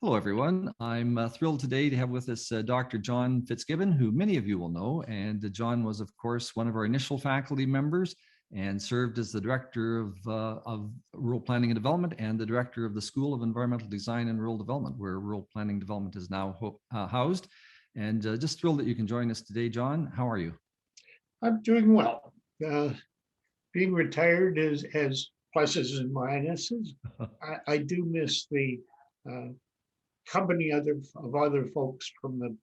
Hello, everyone. I'm thrilled today to have with us Dr. John FitzGibbon, who many of you will know. And John was, of course, one of our initial faculty members and served as the director of rural planning and development and the director of the School of Environmental Design and Rural Development, where rural planning development is now housed. And just thrilled that you can join us today, John. How are you? I'm doing well. Being retired has pluses and minuses. I do miss the company of other folks from the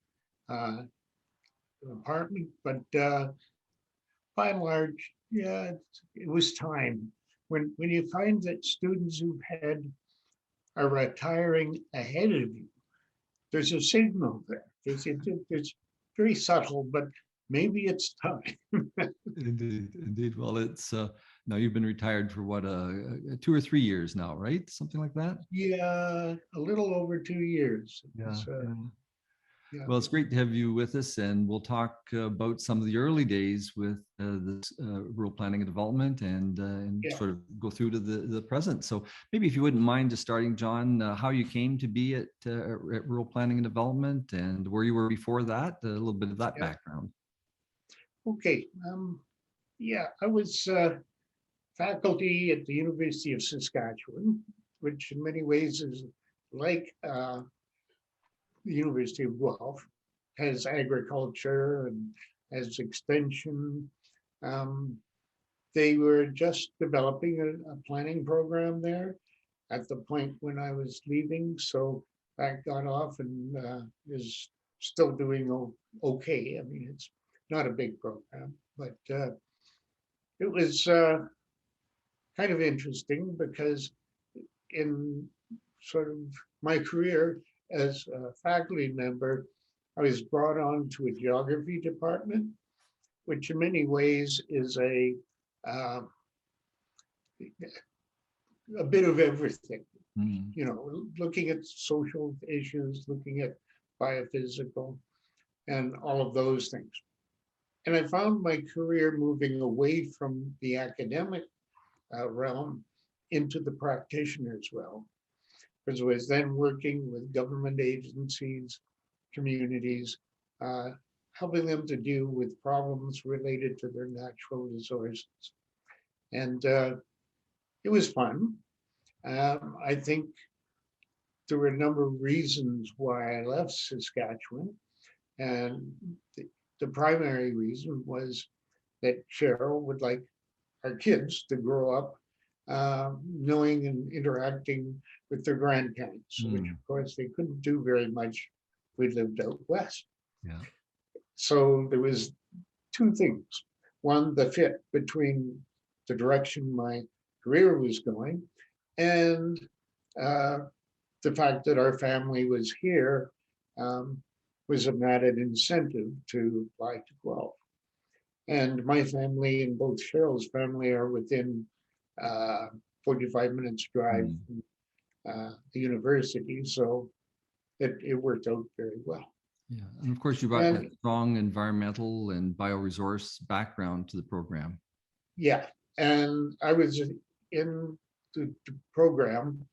apartment, but by and large, yeah, it was time. When you find that students who've are retiring ahead of you, there's a signal there. It's very subtle, but maybe it's time. Indeed. Well, it's now you've been retired for what, 2 or 3 years now, right? Something like that. Yeah, a little over 2 years. Yeah. Yeah. Well, it's great to have you with us, and we'll talk about some of the early days with this rural planning and development, and sort of go through to the present. So maybe if you wouldn't mind just starting, John, how you came to be at rural planning and development, and where you were before that, a little bit of that background. Okay. Yeah, I was faculty at the University of Saskatchewan, which in many ways is like the University of Guelph, has agriculture and has extension. They were just developing a planning program there at the point when I was leaving. So that got off and is still doing okay. I mean, it's not a big program, but it was kind of interesting because in sort of my career as a faculty member, I was brought on to a geography department, which in many ways is a bit of everything. You know, looking at social issues, looking at biophysical, and all of those things. And I found my career moving away from the academic realm into the practitioner's realm, because I was then working with government agencies, communities, helping them to deal with problems related to their natural resources. And it was fun. I think there were a number of reasons why I left Saskatchewan. And the primary reason was that Cheryl would like our kids to grow up knowing and interacting with their grandparents, which of course they couldn't do very much if we lived out west. Yeah. So there was two things. One, the fit between the direction my career was going, and the fact that our family was here was an added incentive to apply to Guelph. And my family and both Cheryl's family are within 45 minutes drive from the university, so it worked out very well. Yeah, and of course you brought that strong environmental and bioresource background to the program. Yeah, and I was in the program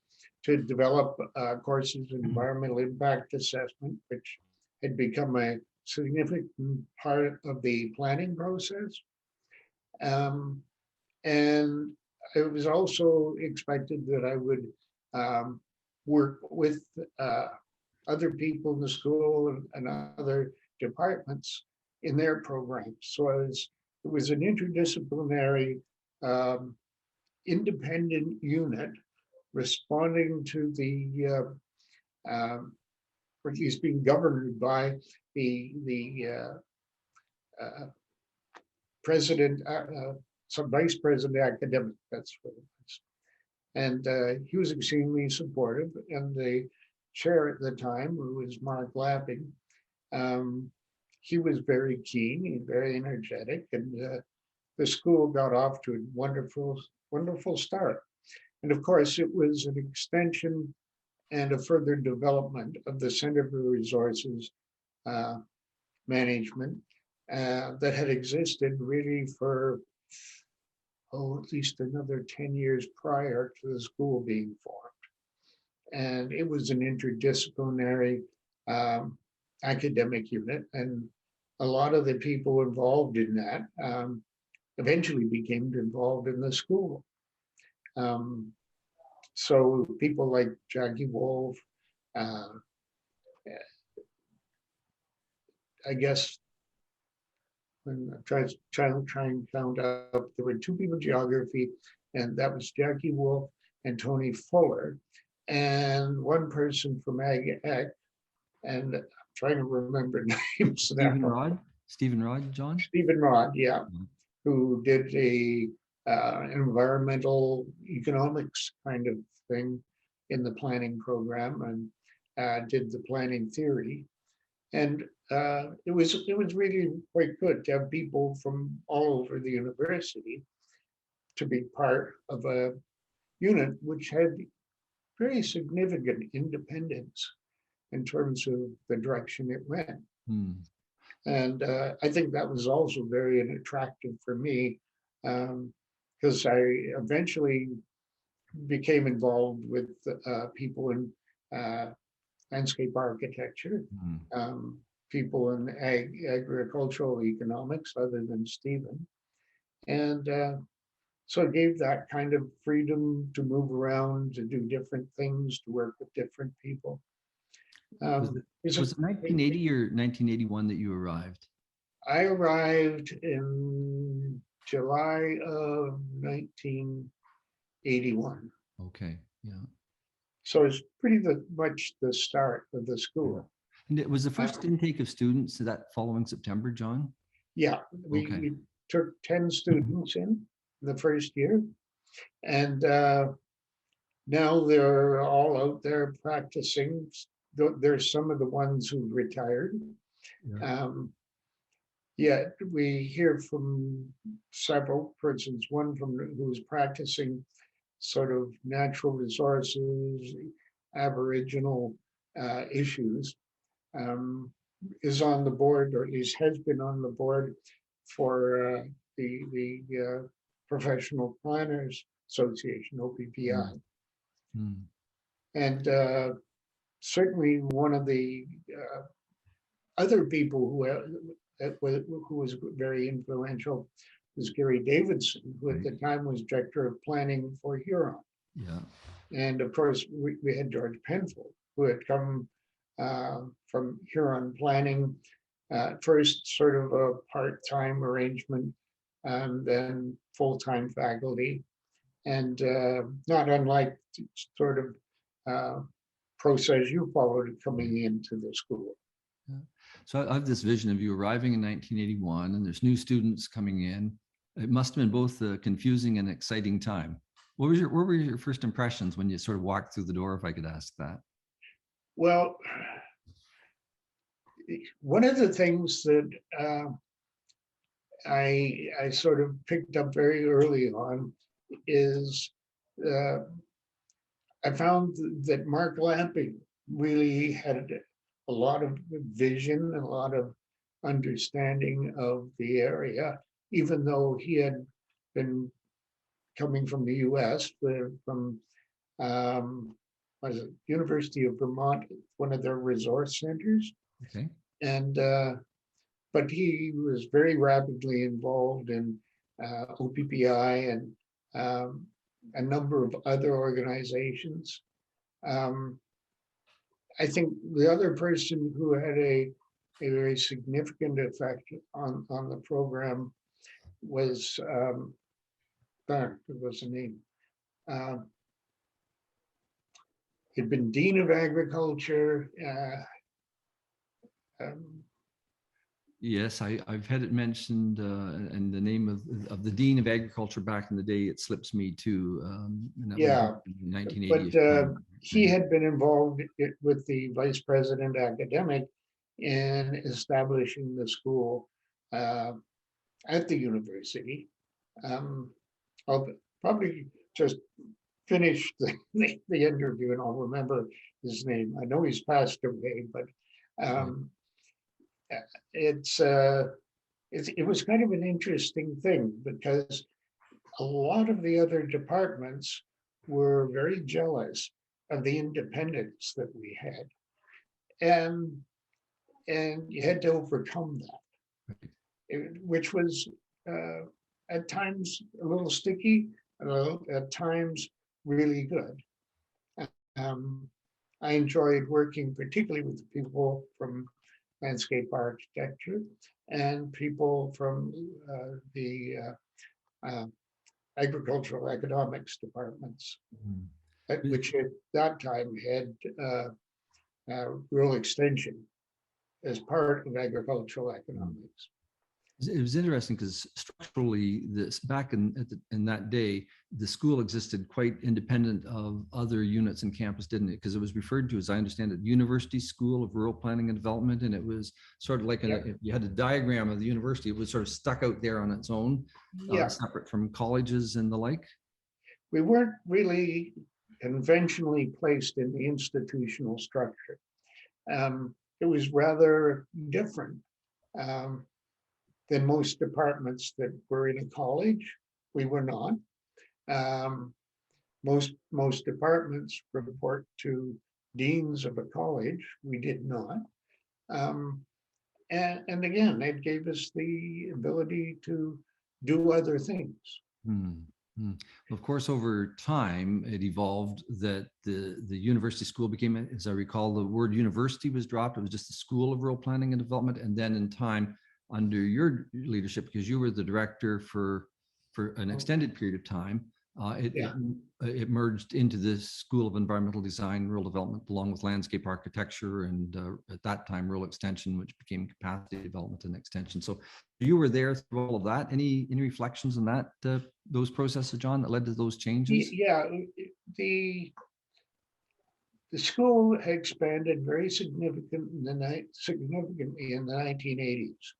to develop courses in environmental impact assessment, which had become a significant part of the planning process. And it was also expected that I would work with other people in the school and other departments in their programs. So it was an interdisciplinary, independent unit responding to the, or at least being governed by the president, some vice president academic, that's what it was. And he was extremely supportive. And the chair at the time, who was Mark Lapping, he was very keen and very energetic. And the school got off to a wonderful start. And of course, it was an extension and a further development of the Center for Resources Management that had existed really for, at least another 10 years prior to the school being formed. and it was an interdisciplinary academic unit, and a lot of the people involved in that eventually became involved in the school. So people like Jackie Wolf, uh, I guess, when I try and count up, there were two people in geography, and that was Jackie Wolf and Tony Fuller, and one person from Ag Ec, and I'm trying to remember names now. Stephen Rod, John? Stephen Rod, yeah, who did a environmental economics kind of thing in the planning program, and did the planning theory. And it was really quite good to have people from all over the university to be part of a unit which had very significant independence in terms of the direction it went. And I think that was also very attractive for me, because I eventually became involved with people in landscape architecture, people in agricultural economics other than Stephen. And so it gave that kind of freedom to move around, to do different things, to work with different people. Was it 1980 or 1981 that you arrived? I arrived in July of 1981. Okay, yeah. So it's pretty much the start of the school. And it was the first intake of students that following September, John? Yeah, we took 10 students in the first year, and now they're all out there practicing. There's some of the ones who retired. Yet we hear from several persons, one from who's practicing sort of natural resources, Aboriginal issues, is on the board, or at least has been on the board for the Professional Planners Association, OPPI. And certainly one of the other people who was very influential was Gary Davidson, who at the time was director of planning for Huron. Yeah. And of course, we had George Penfold, who had come from Huron planning, first sort of a part-time arrangement, then full-time faculty, and not unlike sort of process you followed coming into the school. Yeah. So I have this vision of you arriving in 1981, and there's new students coming in. It must have been both a confusing and exciting time. What were your first impressions when you sort of walked through the door, if I could ask that? Well, one of the things that I sort of picked up very early on is I found that Mark Lamping really had a lot of vision and a lot of understanding of the area, even though he had been coming from the US, from was it University of Vermont, one of their resource centers. Okay. And but he was very rapidly involved in OPPI and a number of other organizations. I think the other person who had a very significant effect on the program was, what was the name? He'd been Dean of Agriculture. Yes, I've had it mentioned, and the name of the Dean of Agriculture back in the day, it slips me too. Yeah, 1980. but he had been involved with the vice president academic in establishing the school at the university. I'll probably just finish the interview and I'll remember his name. I know he's passed away, but it was kind of an interesting thing because a lot of the other departments were very jealous of the independence that we had. And you had to overcome that, which was at times a little sticky, at times really good. I enjoyed working particularly with people from landscape architecture and people from the agricultural economics departments, which at that time had rural extension as part of agricultural economics. It was interesting because structurally, this back in that day, the school existed quite independent of other units in campus, didn't it? Because it was referred to, as I understand it, University School of Rural Planning and Development, and it was sort of like if you had a diagram of the university, it was sort of stuck out there on its own, separate from colleges and the like. We weren't really conventionally placed in the institutional structure. It was rather different than most departments that were in a college. We were not. Most departments report to deans of a college. We did not. And again, it gave us the ability to do other things. Of course, over time, it evolved that the university school became, as I recall, the word university was dropped. It was just the School of Rural Planning and Development. And then in time, under your leadership, because you were the director for an extended period of time, it merged into the School of Environmental Design and Rural Development, along with landscape architecture and at that time rural extension, which became capacity development and extension. So you were there through all of that. Any reflections on that, those processes, John, that led to those changes? Yeah, the school had expanded very significantly in the 1980s.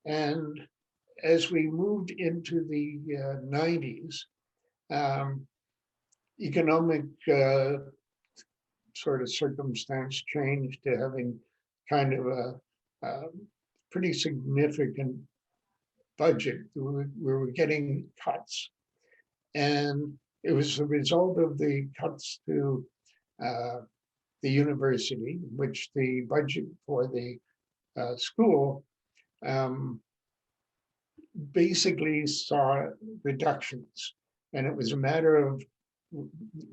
And as we moved into the 90s, economic sort of circumstance changed to having kind of a pretty significant budget. We were getting cuts. And it was a result of the cuts to the university, which the budget for the school basically saw reductions. And it was a matter of,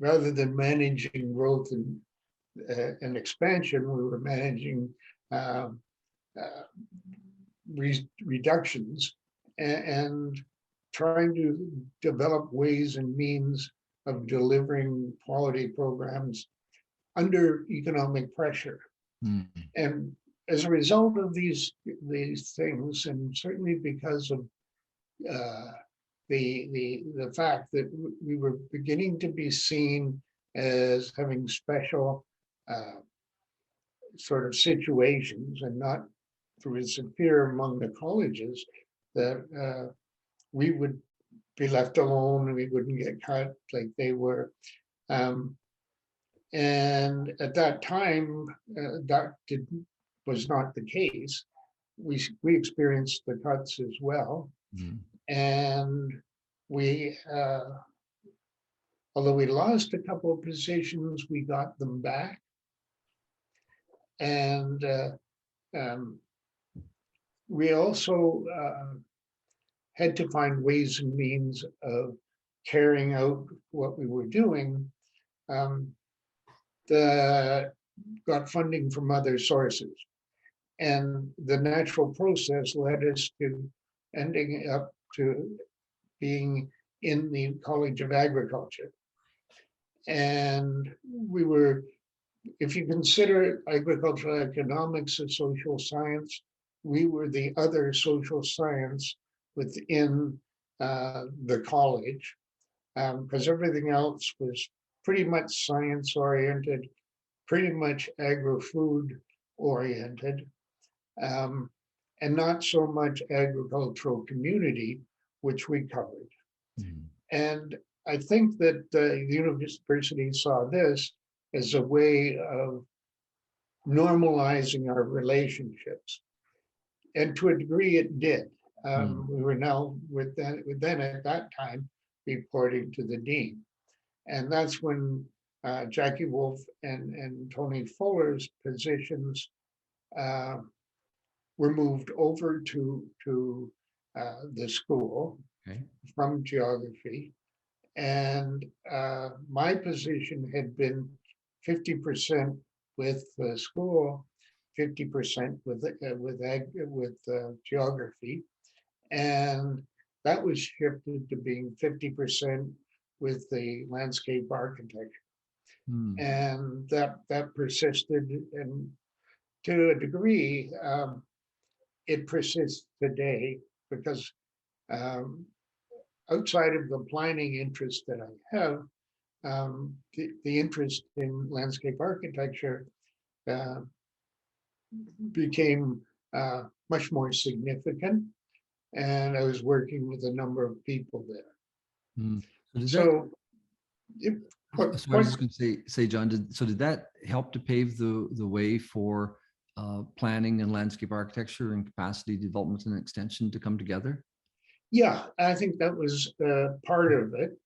rather than managing growth and expansion, we were managing reductions and trying to develop ways and means of delivering quality programs under economic pressure. And as a result of these things, and certainly because of the fact that we were beginning to be seen as having special sort of situations and not through its fear among the colleges that we would be left alone and we wouldn't get cut like they were. And at that time, that was not the case. We experienced the cuts as well. And we, although we lost a couple of positions, we got them back. And we also had to find ways and means of carrying out what we were doing that got funding from other sources. And the natural process led us to ending up to being in the College of Agriculture. And we were, if you consider agricultural economics a social science, we were the other social science within the college, because everything else was pretty much science oriented, pretty much agri-food oriented, and not so much agricultural community, which we covered. And I think that the university saw this as a way of normalizing our relationships. And to a degree it did. We were now then at that time reporting to the dean. And that's when Jackie Wolf and Tony Fuller's positions were moved over to the school from geography. And my position had been 50% with the school, 50% with geography, and that was shifted to being 50% with the landscape architecture. And that persisted, and to a degree, it persists today because outside of the planning interest that I have, the interest in landscape architecture became much more significant, and I was working with a number of people there. So I was just going to say, John, did that help to pave the way for planning and landscape architecture and capacity development and extension to come together? Yeah, I think that was part of it.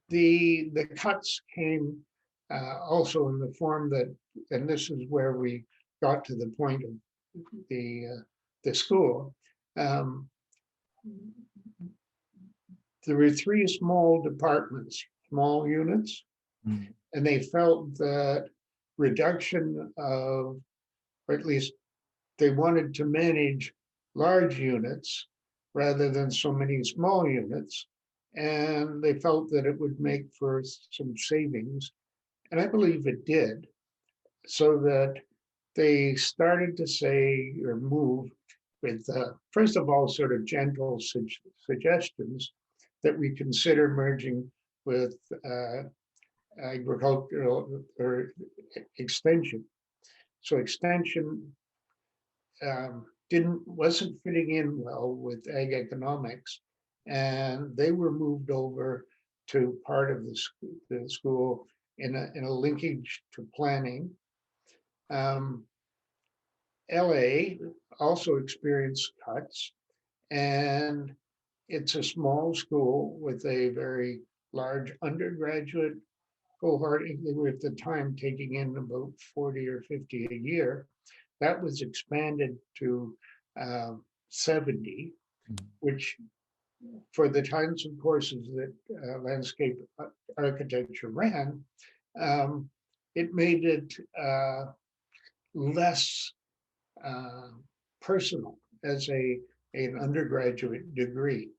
The cuts came also in the form that, and this is where we got to the point of the school. There were 3 small departments, small units, and they felt that reduction of, or at least they wanted to manage large units rather than so many small units. And they felt that it would make for some savings. And I believe it did, so that they started to say or move with, first of all, sort of gentle suggestions that we consider merging with agricultural or extension. So extension wasn't fitting in well with ag economics, and they were moved over to part of the school in a linkage to planning. LA also experienced cuts, and it's a small school with a very large undergraduate cohort. They were at the time taking in about 40 or 50 a year. That was expanded to 70, which for the kinds of courses that landscape architecture ran, it made it less personal as an undergraduate degree,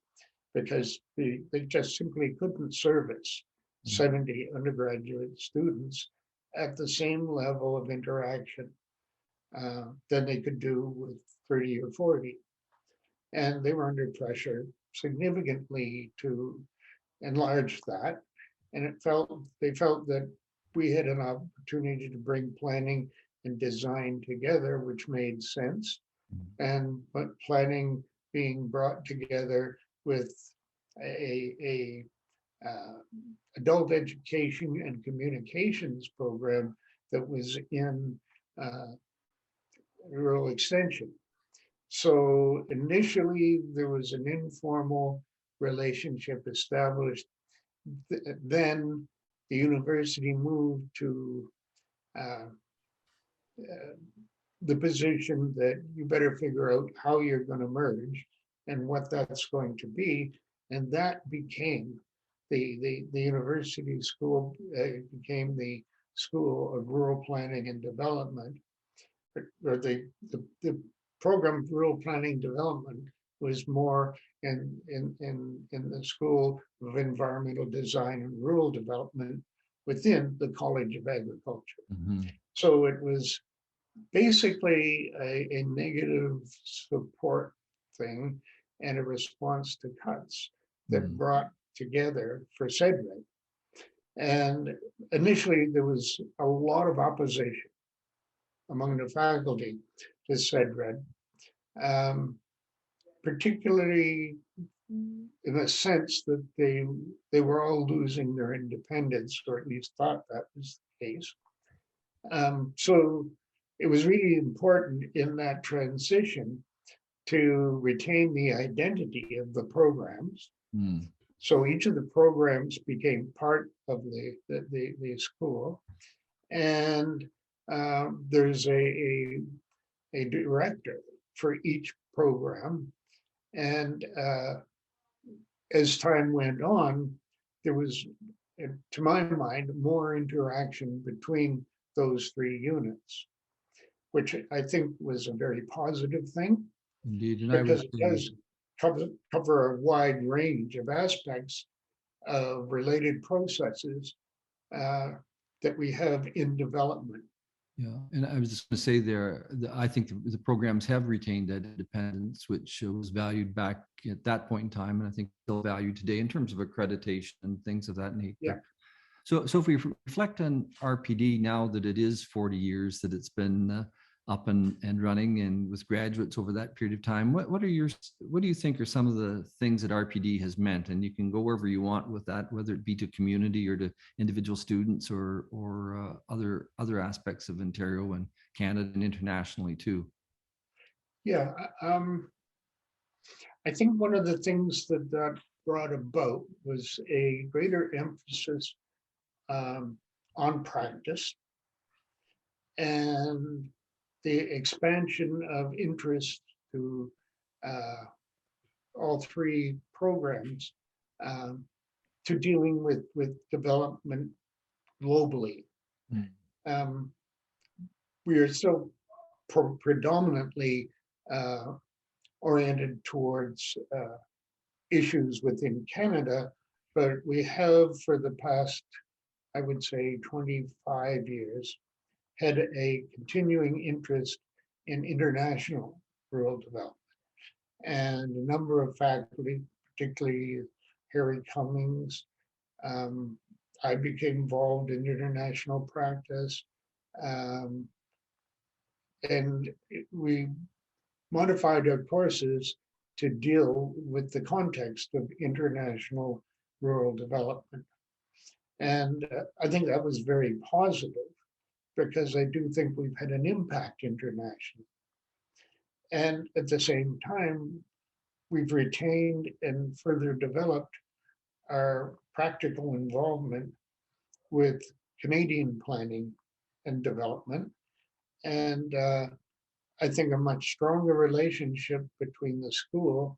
because they just simply couldn't service 70 undergraduate students at the same level of interaction than they could do with 30 or 40. And they were under pressure significantly to enlarge that. And they felt that we had an opportunity to bring planning and design together, which made sense. But planning being brought together with a adult education and communications program that was in rural extension. So initially there was an informal relationship established. Then the university moved to the position that you better figure out how you're going to merge and what that's going to be. And that became the university school, became the School of Rural Planning and Development, or the program of rural planning development was more in the School of Environmental Design and Rural Development within the College of Agriculture. So it was basically a negative support thing and a response to cuts that brought together for CEDRED. And initially there was a lot of opposition among the faculty to CEDRED, particularly in the sense that they were all losing their independence, or at least thought that was the case. So it was really important in that transition to retain the identity of the programs, So each of the programs became part of the school. And there's a director for each program. And as time went on, there was, to my mind, more interaction between those three units, which I think was a very positive thing. Indeed, and because it does cover a wide range of aspects of related processes that we have in development. Yeah, and I was just going to say I think the programs have retained that independence, which was valued back at that point in time, and I think still valued today in terms of accreditation and things of that nature. Yeah. So if we reflect on RPD now that it is 40 years that it's been up and running, and with graduates over that period of time, what do you think are some of the things that RPD has meant? And you can go wherever you want with that, whether it be to community or to individual students or other aspects of Ontario and Canada and internationally too. Yeah, I think one of the things that brought about was a greater emphasis on practice and the expansion of interest to all three programs to dealing with development globally. We are still predominantly oriented towards issues within Canada, but we have for the past, I would say, 25 years, had a continuing interest in international rural development. And a number of faculty, particularly Harry Cummings, I became involved in international practice. And we modified our courses to deal with the context of international rural development. And I think that was very positive, because I do think we've had an impact internationally. And at the same time, we've retained and further developed our practical involvement with Canadian planning and development. And I think a much stronger relationship between the school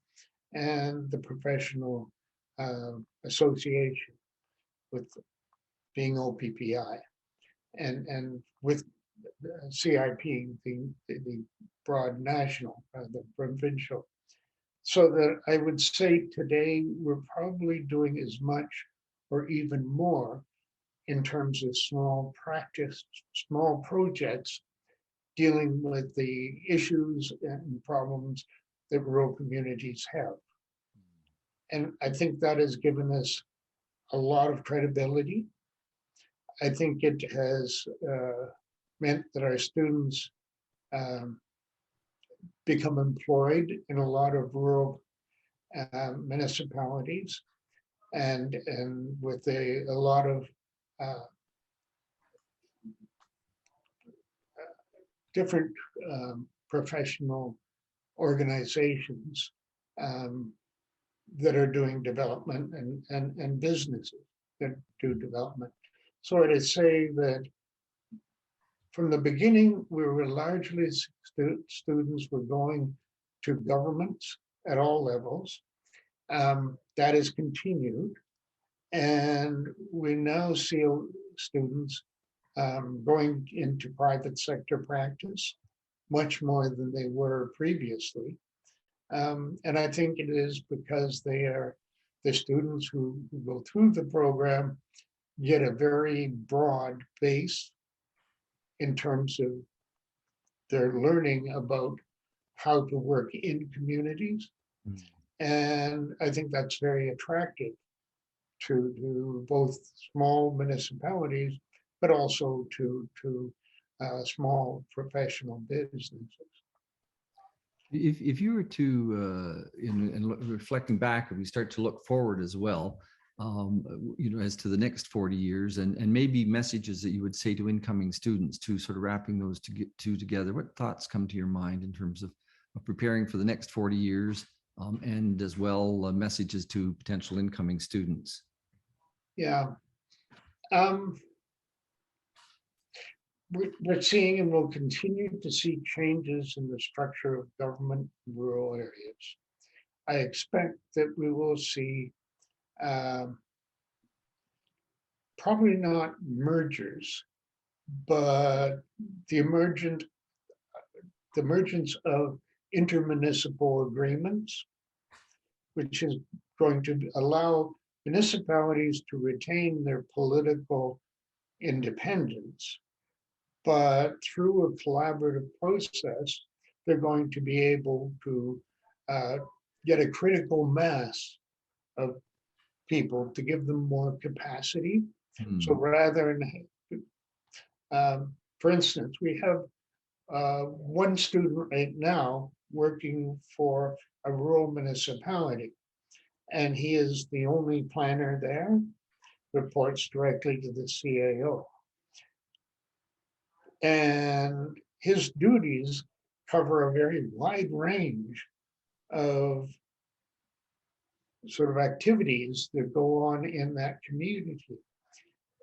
and the professional association, with being OPPI, and with CIP, the broad national, the provincial. So that I would say today we're probably doing as much or even more in terms of small projects dealing with the issues and problems that rural communities have. And I think that has given us a lot of credibility. I think it has meant that our students become employed in a lot of rural municipalities, and with a lot of different professional organizations that are doing development, and businesses that do development. So I'd say that from the beginning, we were largely students were going to governments at all levels. That has continued. And we now see students going into private sector practice much more than they were previously. And I think it is because they are the students who go through the program get a very broad base in terms of their learning about how to work in communities. And I think that's very attractive to both small municipalities, but also to small professional businesses. If you were to, in reflecting back, if we start to look forward as well, as to the next 40 years, and maybe messages that you would say to incoming students, to sort of wrapping those two together, what thoughts come to your mind in terms of preparing for the next 40 years and as well messages to potential incoming students. Yeah. We're seeing and will continue to see changes in the structure of government in rural areas. I expect that we will see probably not mergers, but the emergence of intermunicipal agreements, which is going to allow municipalities to retain their political independence, but through a collaborative process, they're going to be able to get a critical mass of people to give them more capacity. So rather than, for instance, we have one student right now working for a rural municipality, and he is the only planner there, reports directly to the CAO. And his duties cover a very wide range of sort of activities that go on in that community.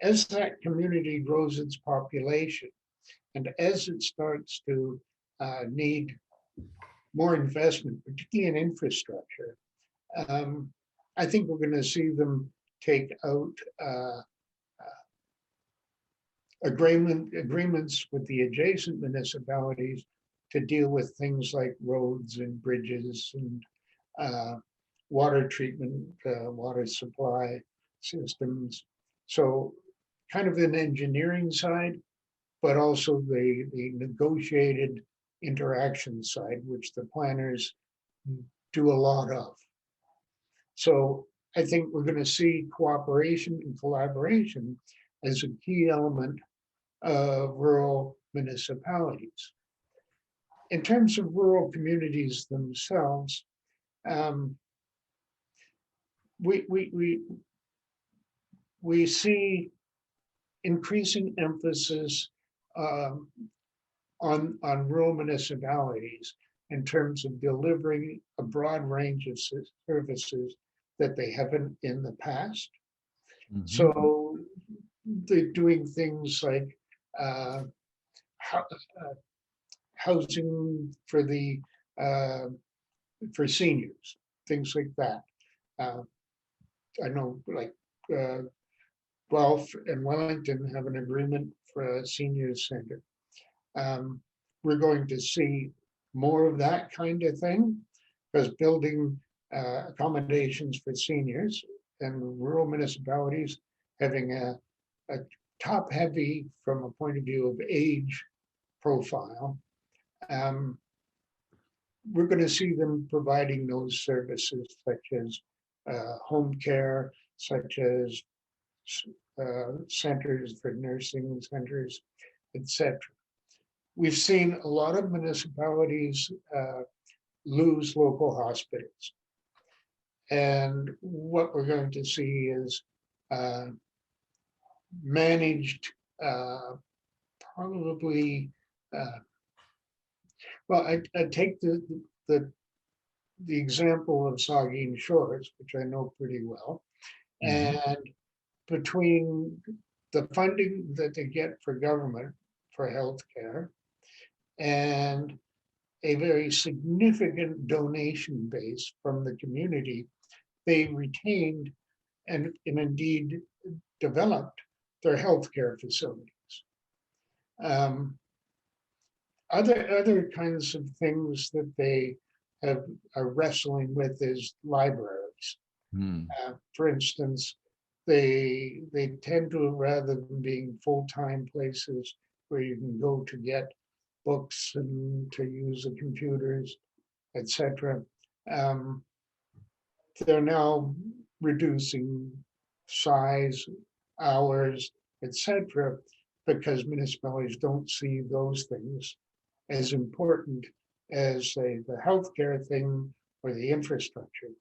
As that community grows its population, and as it starts to need more investment, particularly in infrastructure, I think we're going to see them take out agreements with the adjacent municipalities to deal with things like roads and bridges and water treatment, water supply systems. So kind of an engineering side, but also the negotiated interaction side, which the planners do a lot of. So I think we're going to see cooperation and collaboration as a key element of rural municipalities. In terms of rural communities themselves, we see increasing emphasis on rural municipalities in terms of delivering a broad range of services that they haven't in the past. Mm-hmm. So they're doing things like housing for seniors, things like that. I know like Guelph and Wellington have an agreement for a senior center. We're going to see more of that kind of thing, because building accommodations for seniors and rural municipalities having a top heavy from a point of view of age profile, we're going to see them providing those services such as home care, such as centers for nursing centers, etc. We've seen a lot of municipalities lose local hospitals. And what we're going to see is managed probably, well, I take the example of Saugeen Shores, which I know pretty well, mm-hmm. and between the funding that they get for government for healthcare and a very significant donation base from the community, they retained and indeed developed their healthcare facilities. Other kinds of things that they are wrestling with is libraries. For instance, they tend to, rather than being full-time places where you can go to get books and to use the computers, etc., they're now reducing size, hours, etc., because municipalities don't see those things as important as, say, the healthcare thing or the infrastructure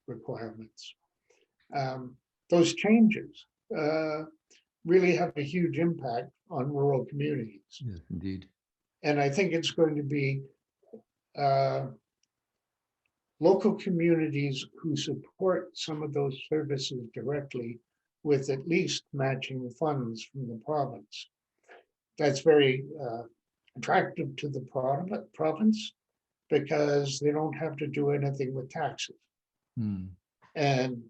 requirements. Those changes really have a huge impact on rural communities. Yes, indeed. And I think it's going to be local communities who support some of those services directly with at least matching funds from the province. That's very attractive to the province because they don't have to do anything with taxes. And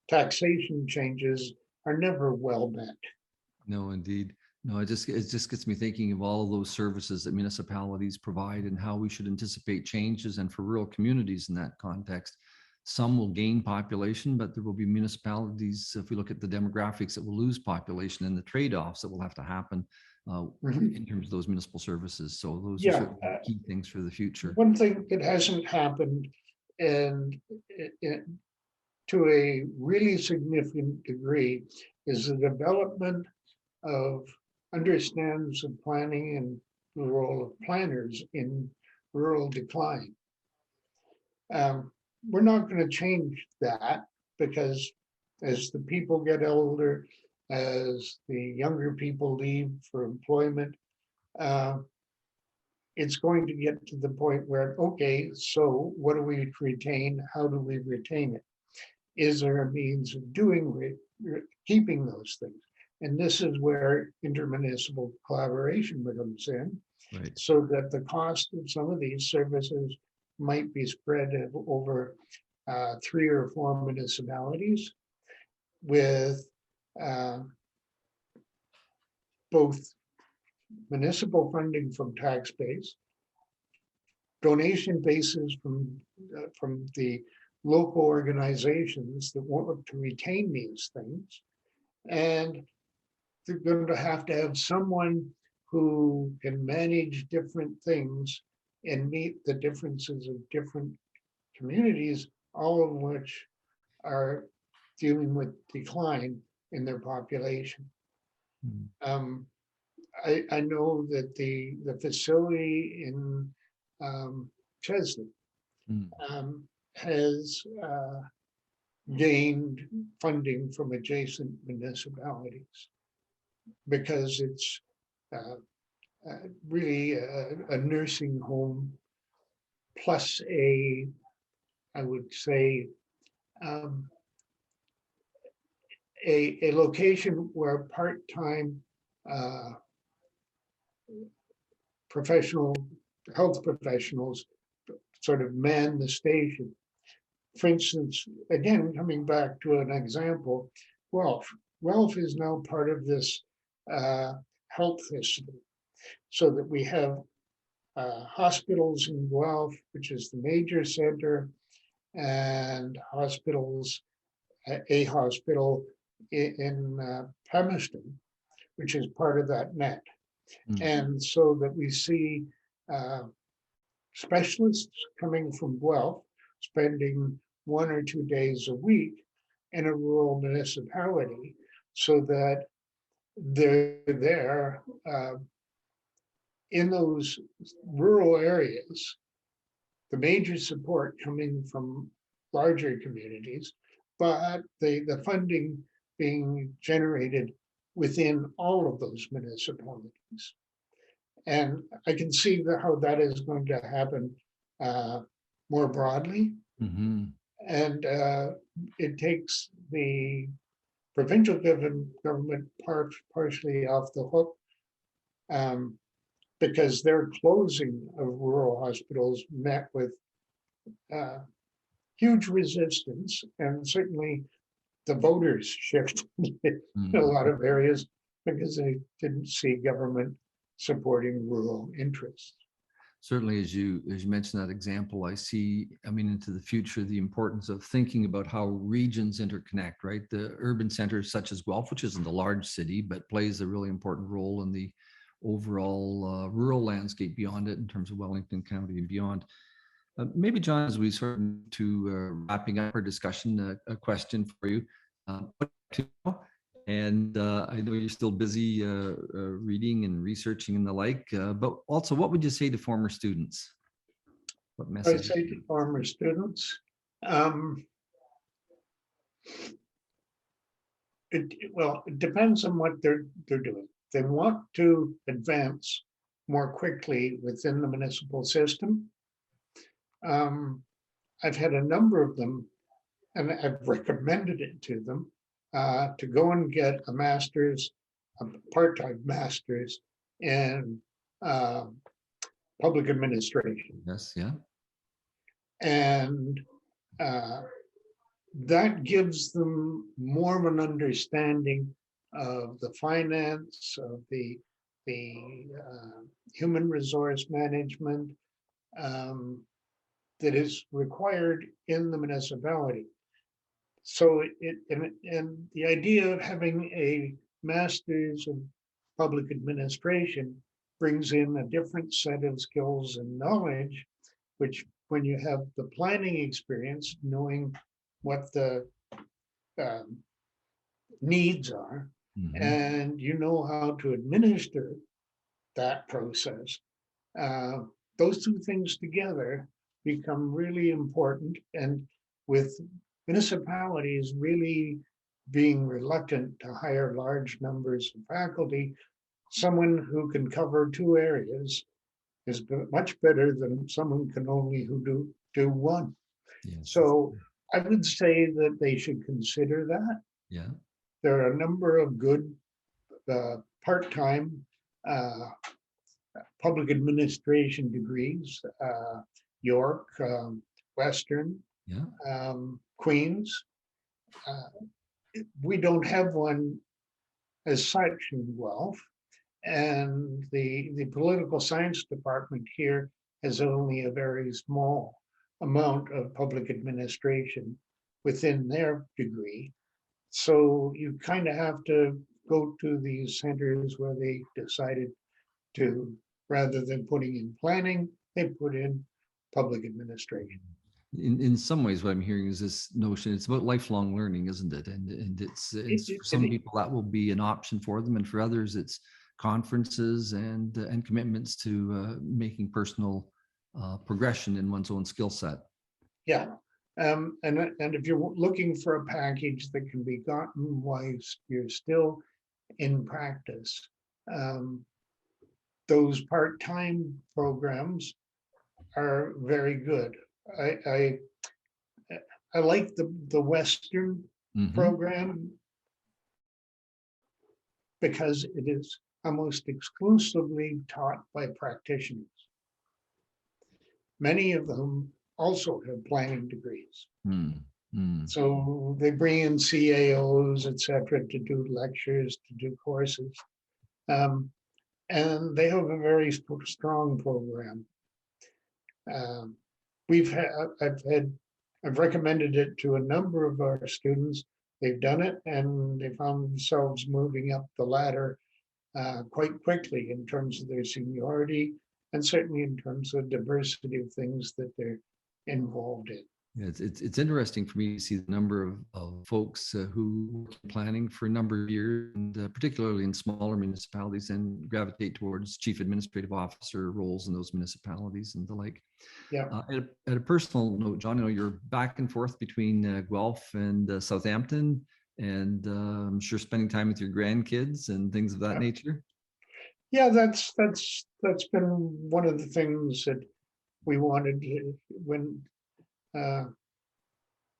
taxation changes are never well met. No, indeed. No, it just gets me thinking of all of those services that municipalities provide and how we should anticipate changes. And for rural communities in that context, some will gain population, but there will be municipalities, if we look at the demographics, that will lose population and the trade-offs that will have to happen in terms of those municipal services. So those are certainly key things for the future. One thing that hasn't happened, and to a really significant degree, is the development of understands of planning and the role of planners in rural decline. We're not going to change that because as the people get older, as the younger people leave for employment, it's going to get to the point where, okay, so what do we retain? How do we retain it? Is there a means of doing keeping those things? And this is where intermunicipal collaboration comes in, right, so that the cost of some of these services might be spread over 3 or 4 municipalities with both municipal funding from tax base, donation bases from the local organizations that want to retain these things, and they're going to have someone who can manage different things and meet the differences of different communities, all of which are dealing with decline in their population. I know that the facility in Chesley has gained funding from adjacent municipalities because it's really a nursing home plus I would say, a location where part-time health professionals sort of man the station. For instance, again, coming back to an example, Guelph is now part of this health system, so that we have hospitals in Guelph, which is the major center, and hospitals, a hospital in Palmerston, which is part of that net. And so that we see specialists coming from Guelph, spending 1 or 2 days a week in a rural municipality, so that they're there in those rural areas, the major support coming from larger communities, but the funding being generated within all of those municipalities. And I can see how that is going to happen more broadly. And it takes the provincial government partially off the hook, because their closing of rural hospitals met with huge resistance, and certainly the voters shifted in a lot of areas because they didn't see government supporting rural interests. Certainly, as you mentioned that example, I see, into the future, the importance of thinking about how regions interconnect, right? The urban centers such as Guelph, which isn't a large city, but plays a really important role in the overall rural landscape beyond it in terms of Wellington County and beyond. Maybe, John, as we sort of to wrapping up our discussion, a question for you. And I know you're still busy reading and researching and the like, but also, what would you say to former students? What message? I say to former students, it depends on what they're doing. They want to advance more quickly within the municipal system. I've had a number of them, and I've recommended it to them to go and get a master's, a part-time master's in public administration. Yes, yeah. And that gives them more of an understanding of the finance, of the human resource management that is required in the municipality. So and the idea of having a master's of public administration brings in a different set of skills and knowledge, which when you have the planning experience, knowing what the needs are, and you know how to administer that process, those two things together become really important. And with municipalities really being reluctant to hire large numbers of faculty, someone who can cover two areas is much better than someone can only do one. Yes. So I would say that they should consider that. Yeah. There are a number of good part-time public administration degrees, York, Western, yeah. Queens. We don't have one as such in Guelph, and the political science department here has only a very small amount of public administration within their degree. So you kind of have to go to these centers where they decided to, rather than putting in planning, they put in public administration. In some ways, what I'm hearing is this notion, it's about lifelong learning, isn't it? And it's for some people that will be an option for them, and for others it's conferences and commitments to making personal progression in one's own skill set. Yeah. And if you're looking for a package that can be gotten while you're still in practice, those part-time programs are very good. I like the Western program because it is almost exclusively taught by practitioners. Many of them also have planning degrees. So they bring in CAOs, et cetera, to do lectures, to do courses. And they have a very strong program. I've recommended it to a number of our students. They've done it and they found themselves moving up the ladder quite quickly in terms of their seniority, and certainly in terms of diversity of things that they're involved in. Yeah, it's interesting for me to see the number of folks who work in planning for a number of years, and particularly in smaller municipalities, and gravitate towards chief administrative officer roles in those municipalities and the like. Yeah. At a personal note, John, I know you're back and forth between Guelph and Southampton, and I'm sure spending time with your grandkids and things of that nature. Yeah, that's been one of the things that we wanted to, when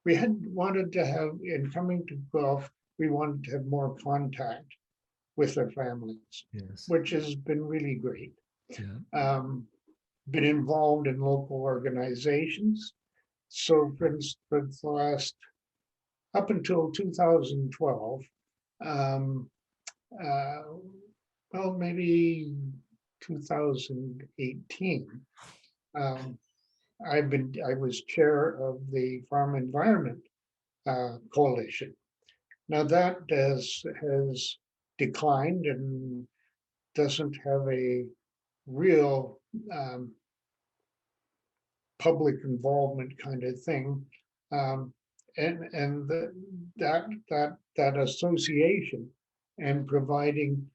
we had wanted to have, in coming to Guelph, we wanted to have more contact with their families, yes, which has been really great. Yeah. Been involved in local organizations. So for the last, up until 2012, well, maybe 2018, I was chair of the Farm Environment Coalition. Now that has declined and doesn't have a real public involvement kind of thing, and that association and providing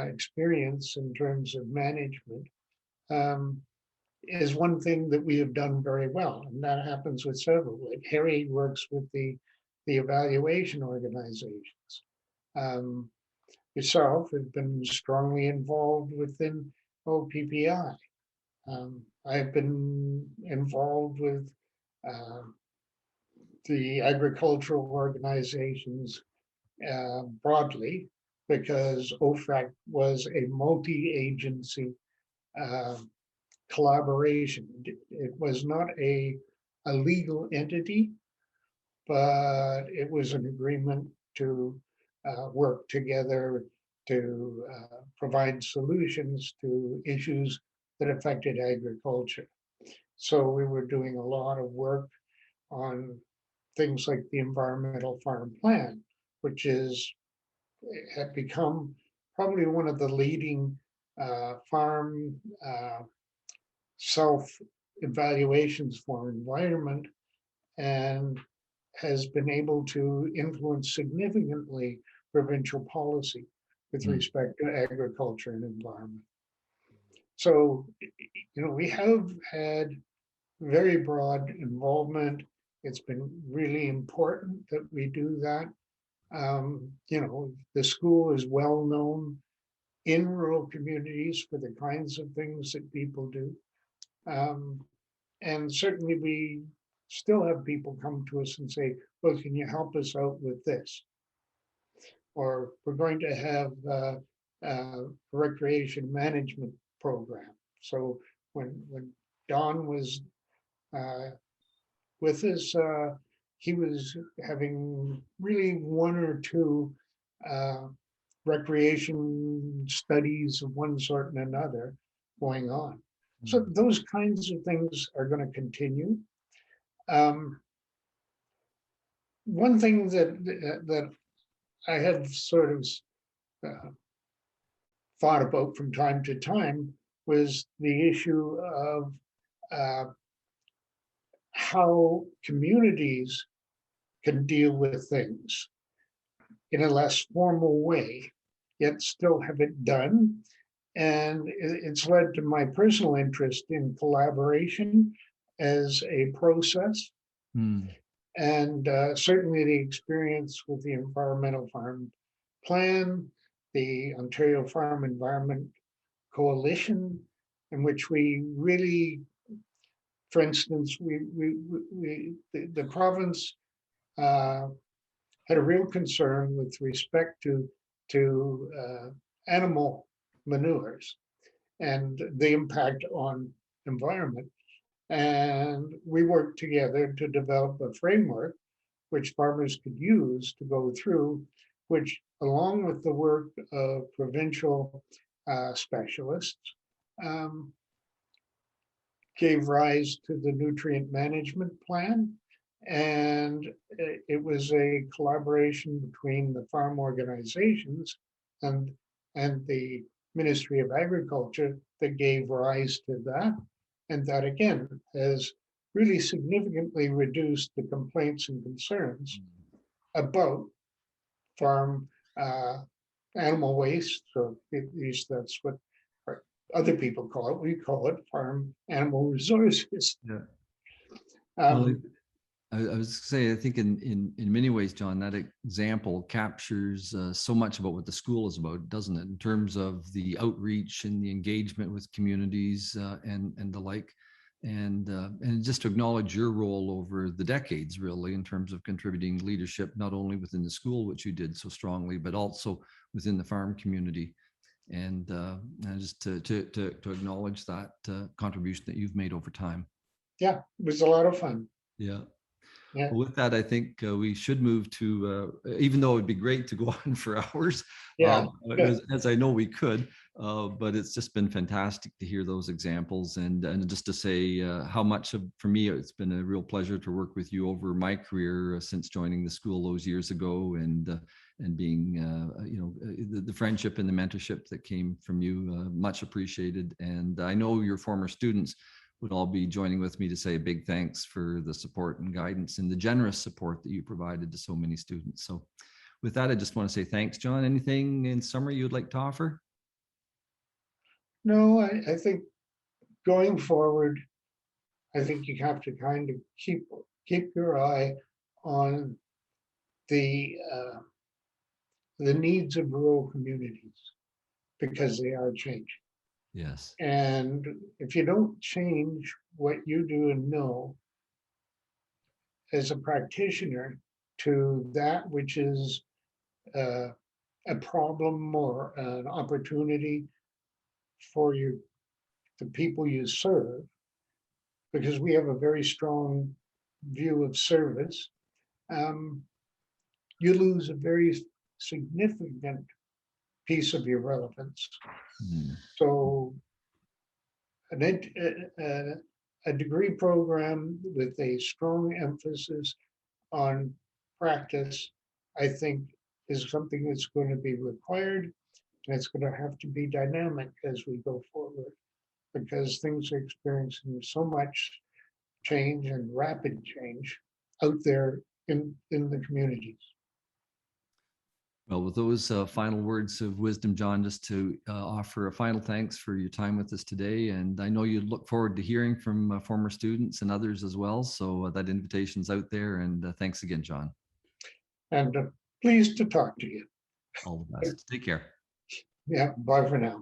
experience in terms of management is one thing that we have done very well, and that happens with several. Like Harry works with the evaluation organizations. Yourself have been strongly involved within OPPI. I've been involved with the agricultural organizations broadly, because OFAC was a multi-agency collaboration. It was not a legal entity, but it was an agreement to work together to provide solutions to issues that affected agriculture. So we were doing a lot of work on things like the environmental farm plan, which had become probably one of the leading farm self-evaluations for environment, and has been able to influence significantly provincial policy with respect to agriculture and environment. So, we have had very broad involvement. It's been really important that we do that. The school is well known in rural communities for the kinds of things that people do. And certainly we still have people come to us and say, well, can you help us out with this? Or we're going to have a recreation management program. So when Don was with us, he was having really one or two recreation studies of one sort and another going on. So those kinds of things are going to continue. One thing that I have sort of thought about from time to time was the issue of how communities can deal with things in a less formal way, yet still have it done. And it's led to my personal interest in collaboration as a process. And certainly the experience with the Environmental Farm Plan, the Ontario Farm Environment Coalition, in which we really, for instance, the province had a real concern with respect to animal manures and the impact on environment. And we worked together to develop a framework which farmers could use to go through, which, along with the work of provincial specialists, gave rise to the nutrient management plan. And it was a collaboration between the farm organizations and the Ministry of Agriculture that gave rise to that. And that, again, has really significantly reduced the complaints and concerns about farm animal waste. So at least that's what other people call it. We call it farm animal resources. Yeah. Well, I was saying, I think in many ways, John, that example captures so much about what the school is about, doesn't it? In terms of the outreach and the engagement with communities and the like, and just to acknowledge your role over the decades, really, in terms of contributing leadership, not only within the school, which you did so strongly, but also within the farm community, and just to acknowledge that contribution that you've made over time. Yeah, it was a lot of fun. Yeah. Yeah. Well, with that, I think we should move to, even though it'd be great to go on for hours, Yeah, as I know we could, but it's just been fantastic to hear those examples, and just to say how much for me, it's been a real pleasure to work with you over my career since joining the school those years ago, and being, the friendship and the mentorship that came from you, much appreciated. And I know your former students would all be joining with me to say a big thanks for the support and guidance and the generous support that you provided to so many students. So with that, I just want to say thanks, John. Anything in summary you'd like to offer? No, I think going forward, I think you have to kind of keep your eye on the needs of rural communities, because they are changing. Yes. And if you don't change what you do and know, as a practitioner to that which is a problem or an opportunity for you, the people you serve, because we have a very strong view of service, you lose a very significant piece of your relevance. So a degree program with a strong emphasis on practice, I think, is something that's going to be required. And it's going to have to be dynamic as we go forward, because things are experiencing so much change and rapid change out there in the communities. Well, with those final words of wisdom, John, just to offer a final thanks for your time with us today. And I know you look forward to hearing from former students and others as well. So that invitation's out there. And thanks again, John. And pleased to talk to you. All the best. Take care. Yeah, bye for now.